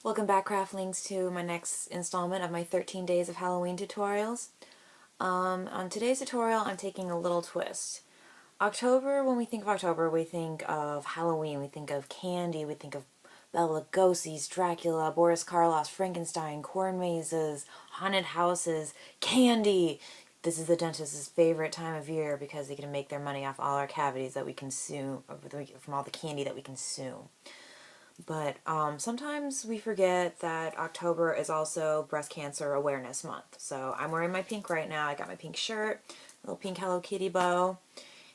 Welcome back, Craftlings, to my next installment of my 13 Days of Halloween tutorials. On today's tutorial, I'm taking a little twist. October, when we think of October, we think of Halloween, we think of candy, we think of Bela Lugosi's, Dracula, Boris Karloff's, Frankenstein, corn mazes, haunted houses, candy. This is the dentist's favorite time of year because they can make their money off all our cavities that we consume, from all the candy that we consume. But sometimes we forget that October is also Breast Cancer Awareness Month. So I'm wearing my pink right now. I got my pink shirt, a little pink Hello Kitty bow.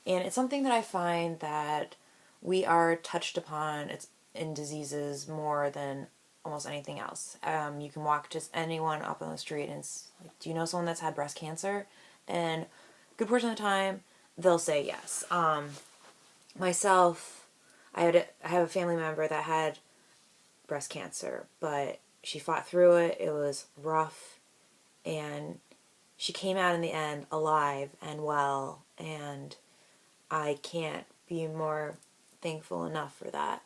And it's something that I find that we are touched upon in diseases more than almost anything else. You can walk just anyone up on the street and it's like, do you know someone that's had breast cancer? And a good portion of the time, they'll say yes. Myself, I have a family member that had breast cancer, but she fought through it. It was rough, and she came out in the end alive and well, and I can't be more thankful enough for that.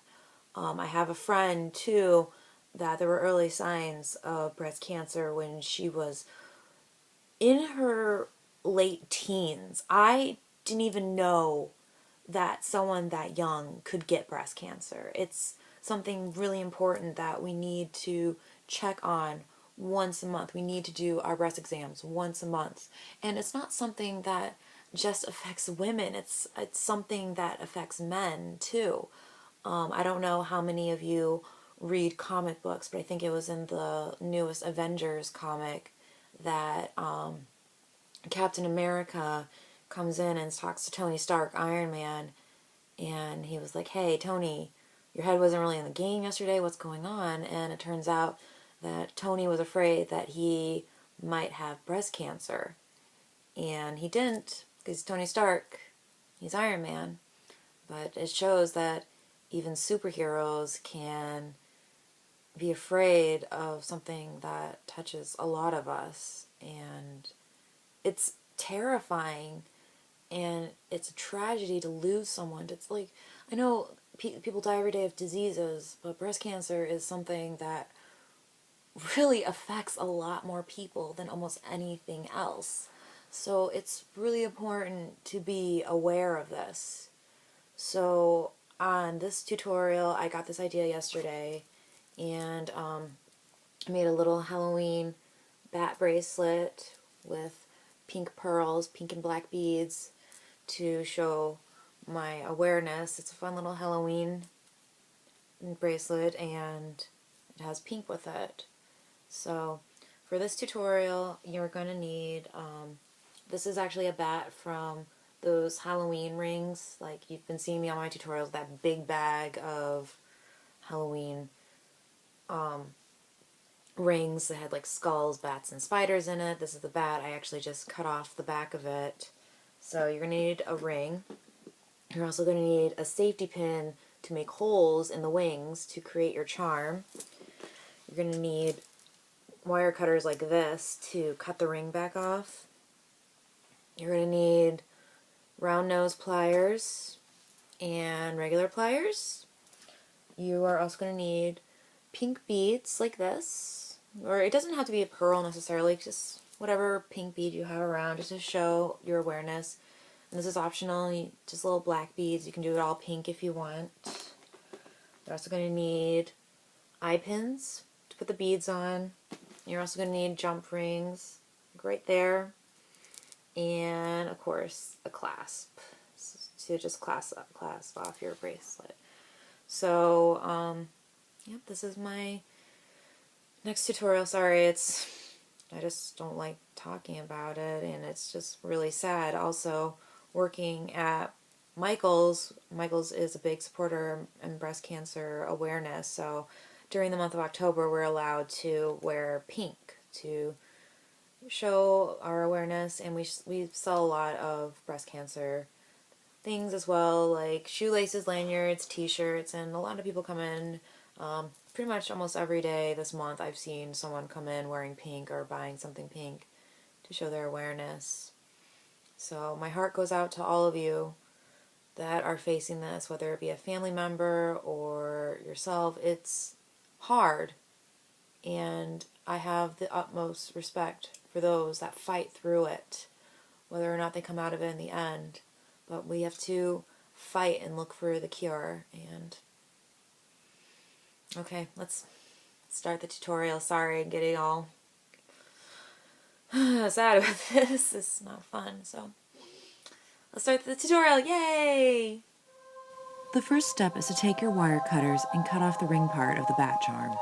I have a friend, too, that there were early signs of breast cancer when she was in her late teens. I didn't even know that someone that young could get breast cancer. It's something really important that we need to check on once a month. We need to do our breast exams once a month. And it's not something that just affects women. It's something that affects men too. I don't know how many of you read comic books, but I think it was in the newest Avengers comic that Captain America comes in and talks to Tony Stark, Iron Man, and he was like, hey, Tony, your head wasn't really in the game yesterday, what's going on? And it turns out that Tony was afraid that he might have breast cancer. And he didn't, because Tony Stark, he's Iron Man. But it shows that even superheroes can be afraid of something that touches a lot of us. And it's terrifying, and it's a tragedy to lose someone. It's like, I know people die every day of diseases, but breast cancer is something that really affects a lot more people than almost anything else. So it's really important to be aware of this. So on this tutorial, I got this idea yesterday, and I made a little Halloween bat bracelet with pink pearls, pink and black beads, to show my awareness. It's a fun little Halloween bracelet, and it has pink with it. So for this tutorial, you're going to need, this is actually a bat from those Halloween rings. Like you've been seeing me on my tutorials, that big bag of Halloween rings that had like skulls, bats, and spiders in it. This is the bat. I actually just cut off the back of it. So you're going to need a ring. You're also going to need a safety pin to make holes in the wings to create your charm. You're going to need wire cutters like this to cut the ring back off. You're going to need round nose pliers and regular pliers. You are also going to need pink beads like this, or it doesn't have to be a pearl necessarily, just whatever pink bead you have around, just to show your awareness. And this is optional, just little black beads. You can do it all pink if you want. You're also going to need eye pins to put the beads on. You're also going to need jump rings, like right there. And of course, a clasp to just clasp off your bracelet. So, yep, this is my next tutorial. Sorry, I just don't like talking about it, and it's just really sad. Also, working at Michael's is a big supporter in breast cancer awareness, so during the month of October, we're allowed to wear pink to show our awareness, and we sell a lot of breast cancer things as well, like shoelaces, lanyards, t-shirts, and a lot of people come in pretty much almost every day this month. I've seen someone come in wearing pink or buying something pink to show their awareness. So my heart goes out to all of you that are facing this, whether it be a family member or yourself. It's hard. And I have the utmost respect for those that fight through it, whether or not they come out of it in the end. But we have to fight and look for the cure. And okay, let's start the tutorial. Sorry, I'm getting all sad about this. It's not fun. So let's start the tutorial. Yay! The first step is to take your wire cutters and cut off the ring part of the bat charm.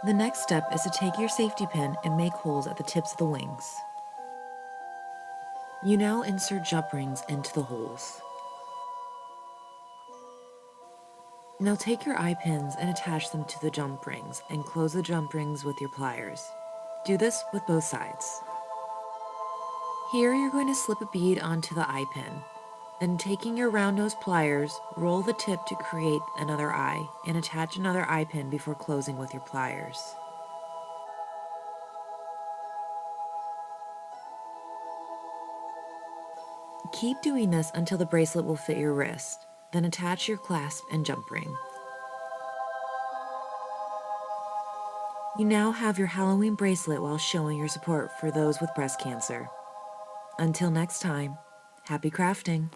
The next step is to take your safety pin and make holes at the tips of the wings. You now insert jump rings into the holes. Now take your eye pins and attach them to the jump rings and close the jump rings with your pliers. Do this with both sides. Here you're going to slip a bead onto the eye pin. Then taking your round nose pliers, roll the tip to create another eye and attach another eye pin before closing with your pliers. Keep doing this until the bracelet will fit your wrist. Then attach your clasp and jump ring. You now have your Halloween bracelet while showing your support for those with breast cancer. Until next time, happy crafting!